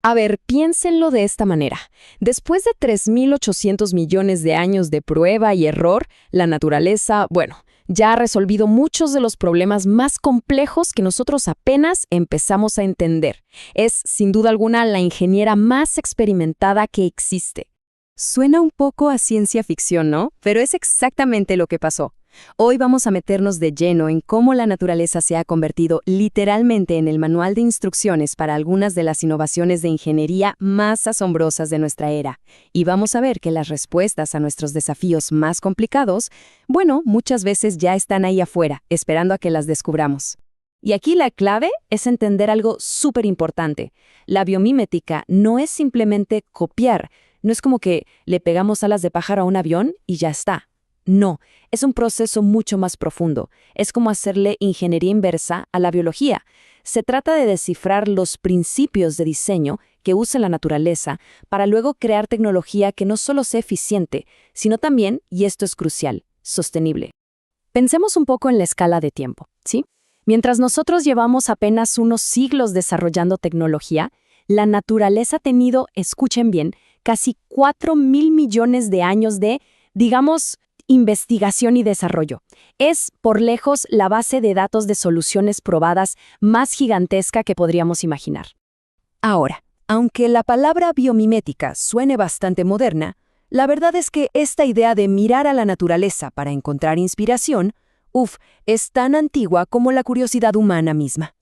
A ver, piénsenlo de esta manera. Después de 3.800 millones de años de prueba y error, la naturaleza, ya ha resolvido muchos de los problemas más complejos que nosotros apenas empezamos a entender. Es, sin duda alguna, la ingeniera más experimentada que existe. Suena un poco a ciencia ficción, ¿no? Pero es exactamente lo que pasó. Hoy vamos a meternos de lleno en cómo la naturaleza se ha convertido literalmente en el manual de instrucciones para algunas de las innovaciones de ingeniería más asombrosas de nuestra era. Y vamos a ver que las respuestas a nuestros desafíos más complicados, muchas veces ya están ahí afuera, esperando a que las descubramos. Y aquí la clave es entender algo súper importante. La biomimética no es simplemente copiar, no es como que le pegamos alas de pájaro a un avión y ya está. No, es un proceso mucho más profundo. Es como hacerle ingeniería inversa a la biología. Se trata de descifrar los principios de diseño que usa la naturaleza para luego crear tecnología que no solo sea eficiente, sino también, y esto es crucial, sostenible. Pensemos un poco en la escala de tiempo, ¿sí? Mientras nosotros llevamos apenas unos siglos desarrollando tecnología, la naturaleza ha tenido, escuchen bien, casi 4.000 millones de años de, investigación y desarrollo. Es, por lejos, la base de datos de soluciones probadas más gigantesca que podríamos imaginar. Ahora, aunque la palabra biomimética suene bastante moderna, la verdad es que esta idea de mirar a la naturaleza para encontrar inspiración, es tan antigua como la curiosidad humana misma.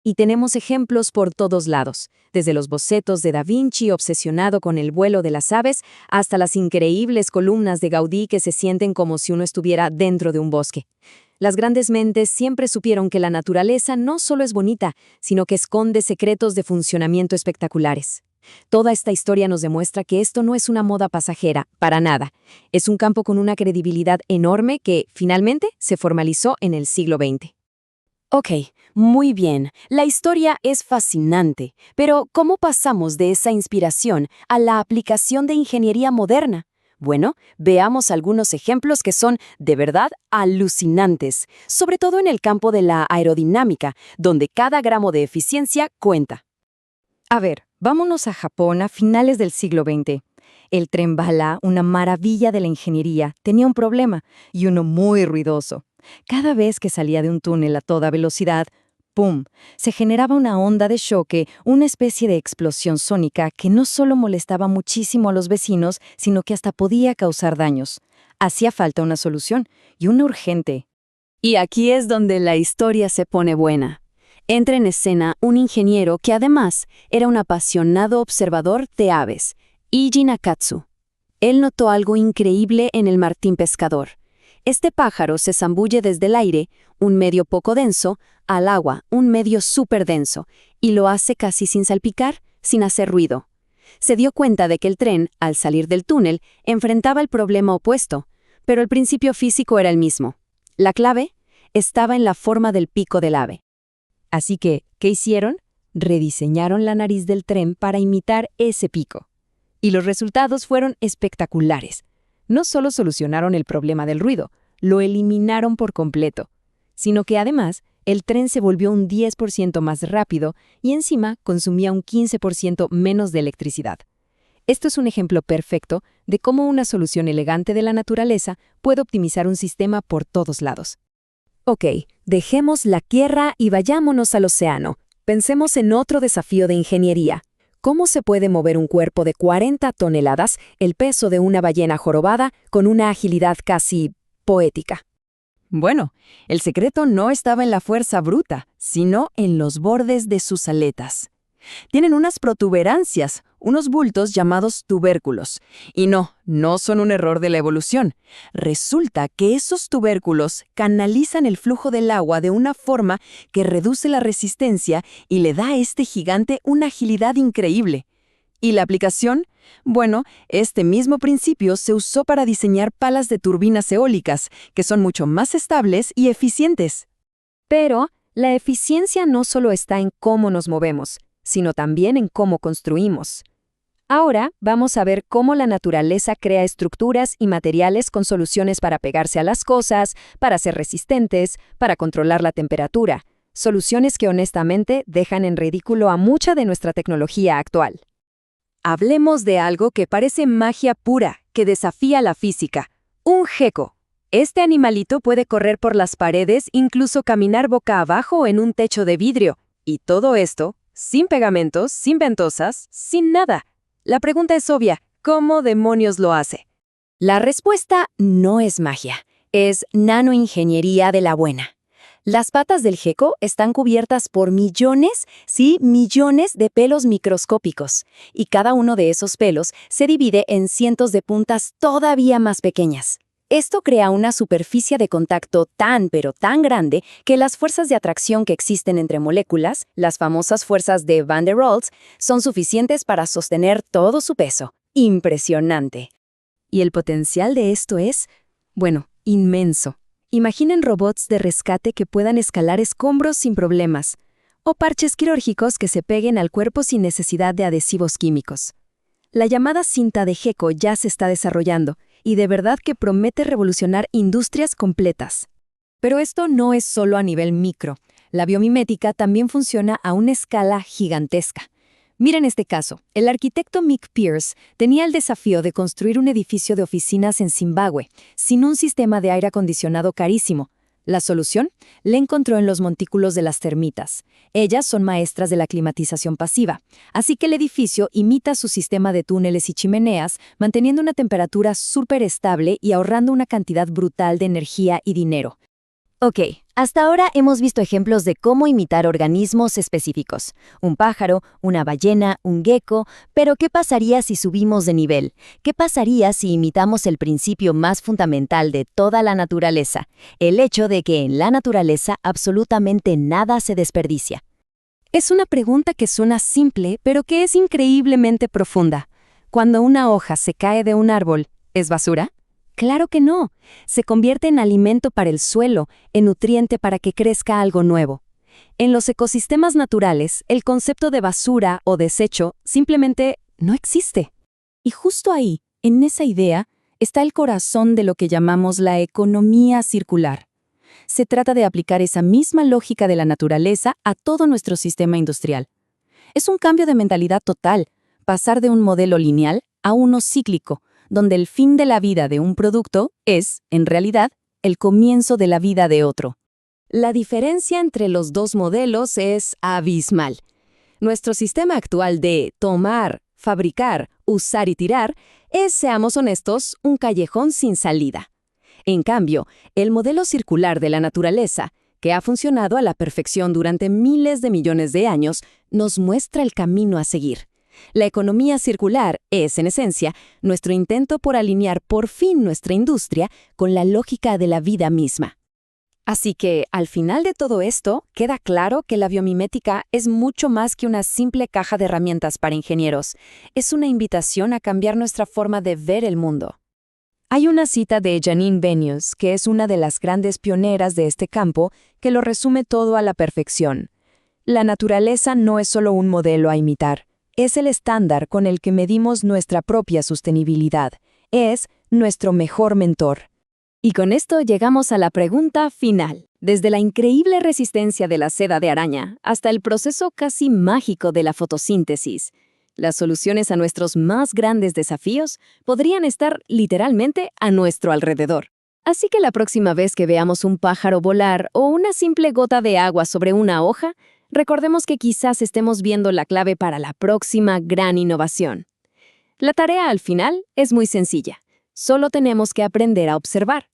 Y tenemos ejemplos por todos lados, desde los bocetos de Da Vinci obsesionado con el vuelo de las aves, hasta las increíbles columnas de Gaudí que se sienten como si uno estuviera dentro de un bosque. Las grandes mentes siempre supieron que la naturaleza no solo es bonita, sino que esconde secretos de funcionamiento espectaculares. Toda esta historia nos demuestra que esto no es una moda pasajera, para nada. Es un campo con una credibilidad enorme que, finalmente, se formalizó en el siglo XX. Ok, muy bien. La historia es fascinante, pero ¿cómo pasamos de esa inspiración a la aplicación de ingeniería moderna? Bueno, veamos algunos ejemplos que son de verdad alucinantes, sobre todo en el campo de la aerodinámica, donde cada gramo de eficiencia cuenta. A ver, vámonos a Japón a finales del siglo XX. El tren bala, una maravilla de la ingeniería, tenía un problema, y uno muy ruidoso. Cada vez que salía de un túnel a toda velocidad, ¡pum!, se generaba una onda de choque, una especie de explosión sónica que no solo molestaba muchísimo a los vecinos, sino que hasta podía causar daños. Hacía falta una solución, y una urgente. Y aquí es donde la historia se pone buena. Entra en escena un ingeniero que además era un apasionado observador de aves, Iji Nakatsu. Él notó algo increíble en el martín pescador. Este pájaro se zambulle desde el aire, un medio poco denso, al agua, un medio súper denso, y lo hace casi sin salpicar, sin hacer ruido. Se dio cuenta de que el tren, al salir del túnel, enfrentaba el problema opuesto, pero el principio físico era el mismo. La clave estaba en la forma del pico del ave. Así que, ¿qué hicieron? Rediseñaron la nariz del tren para imitar ese pico. Y los resultados fueron espectaculares. No solo solucionaron el problema del ruido, lo eliminaron por completo, sino que además el tren se volvió un 10% más rápido y encima consumía un 15% menos de electricidad. Esto es un ejemplo perfecto de cómo una solución elegante de la naturaleza puede optimizar un sistema por todos lados. Ok, dejemos la tierra y vayámonos al océano. Pensemos en otro desafío de ingeniería. ¿Cómo se puede mover un cuerpo de 40 toneladas, el peso de una ballena jorobada, con una agilidad casi poética? Bueno, el secreto no estaba en la fuerza bruta, sino en los bordes de sus aletas. Tienen unas protuberancias, unos bultos llamados tubérculos. Y no son un error de la evolución. Resulta que esos tubérculos canalizan el flujo del agua de una forma que reduce la resistencia y le da a este gigante una agilidad increíble. ¿Y la aplicación? Bueno, este mismo principio se usó para diseñar palas de turbinas eólicas, que son mucho más estables y eficientes. Pero la eficiencia no solo está en cómo nos movemos, sino también en cómo construimos. Ahora vamos a ver cómo la naturaleza crea estructuras y materiales con soluciones para pegarse a las cosas, para ser resistentes, para controlar la temperatura. Soluciones que honestamente dejan en ridículo a mucha de nuestra tecnología actual. Hablemos de algo que parece magia pura, que desafía la física. Un gecko. Este animalito puede correr por las paredes, incluso caminar boca abajo en un techo de vidrio. Y todo esto, sin pegamentos, sin ventosas, sin nada. La pregunta es obvia, ¿cómo demonios lo hace? La respuesta no es magia, es nanoingeniería de la buena. Las patas del gecko están cubiertas por millones, sí, millones de pelos microscópicos, y cada uno de esos pelos se divide en cientos de puntas todavía más pequeñas. Esto crea una superficie de contacto tan pero tan grande que las fuerzas de atracción que existen entre moléculas, las famosas fuerzas de Van der Waals, son suficientes para sostener todo su peso. Impresionante. Y el potencial de esto es, bueno, inmenso. Imaginen robots de rescate que puedan escalar escombros sin problemas, o parches quirúrgicos que se peguen al cuerpo sin necesidad de adhesivos químicos. La llamada cinta de gecko ya se está desarrollando, y de verdad que promete revolucionar industrias completas. Pero esto no es solo a nivel micro. La biomimética también funciona a una escala gigantesca. Miren este caso. El arquitecto Mick Pierce tenía el desafío de construir un edificio de oficinas en Zimbabue, sin un sistema de aire acondicionado carísimo. La solución la encontró en los montículos de las termitas. Ellas son maestras de la climatización pasiva, así que el edificio imita su sistema de túneles y chimeneas, manteniendo una temperatura súper estable y ahorrando una cantidad brutal de energía y dinero. Ok, hasta ahora hemos visto ejemplos de cómo imitar organismos específicos. Un pájaro, una ballena, un gecko, pero ¿qué pasaría si subimos de nivel? ¿Qué pasaría si imitamos el principio más fundamental de toda la naturaleza? El hecho de que en la naturaleza absolutamente nada se desperdicia. Es una pregunta que suena simple, pero que es increíblemente profunda. Cuando una hoja se cae de un árbol, ¿es basura? Claro que no. Se convierte en alimento para el suelo, en nutriente para que crezca algo nuevo. En los ecosistemas naturales, el concepto de basura o desecho simplemente no existe. Y justo ahí, en esa idea, está el corazón de lo que llamamos la economía circular. Se trata de aplicar esa misma lógica de la naturaleza a todo nuestro sistema industrial. Es un cambio de mentalidad total, pasar de un modelo lineal a uno cíclico, donde el fin de la vida de un producto es, en realidad, el comienzo de la vida de otro. La diferencia entre los dos modelos es abismal. Nuestro sistema actual de tomar, fabricar, usar y tirar es, seamos honestos, un callejón sin salida. En cambio, el modelo circular de la naturaleza, que ha funcionado a la perfección durante miles de millones de años, nos muestra el camino a seguir. La economía circular es, en esencia, nuestro intento por alinear por fin nuestra industria con la lógica de la vida misma. Así que, al final de todo esto, queda claro que la biomimética es mucho más que una simple caja de herramientas para ingenieros. Es una invitación a cambiar nuestra forma de ver el mundo. Hay una cita de Janine Benyus, que es una de las grandes pioneras de este campo, que lo resume todo a la perfección. La naturaleza no es solo un modelo a imitar. Es el estándar con el que medimos nuestra propia sostenibilidad. Es nuestro mejor mentor. Y con esto llegamos a la pregunta final. Desde la increíble resistencia de la seda de araña hasta el proceso casi mágico de la fotosíntesis, las soluciones a nuestros más grandes desafíos podrían estar literalmente a nuestro alrededor. Así que la próxima vez que veamos un pájaro volar o una simple gota de agua sobre una hoja, recordemos que quizás estemos viendo la clave para la próxima gran innovación. La tarea al final es muy sencilla. Solo tenemos que aprender a observar.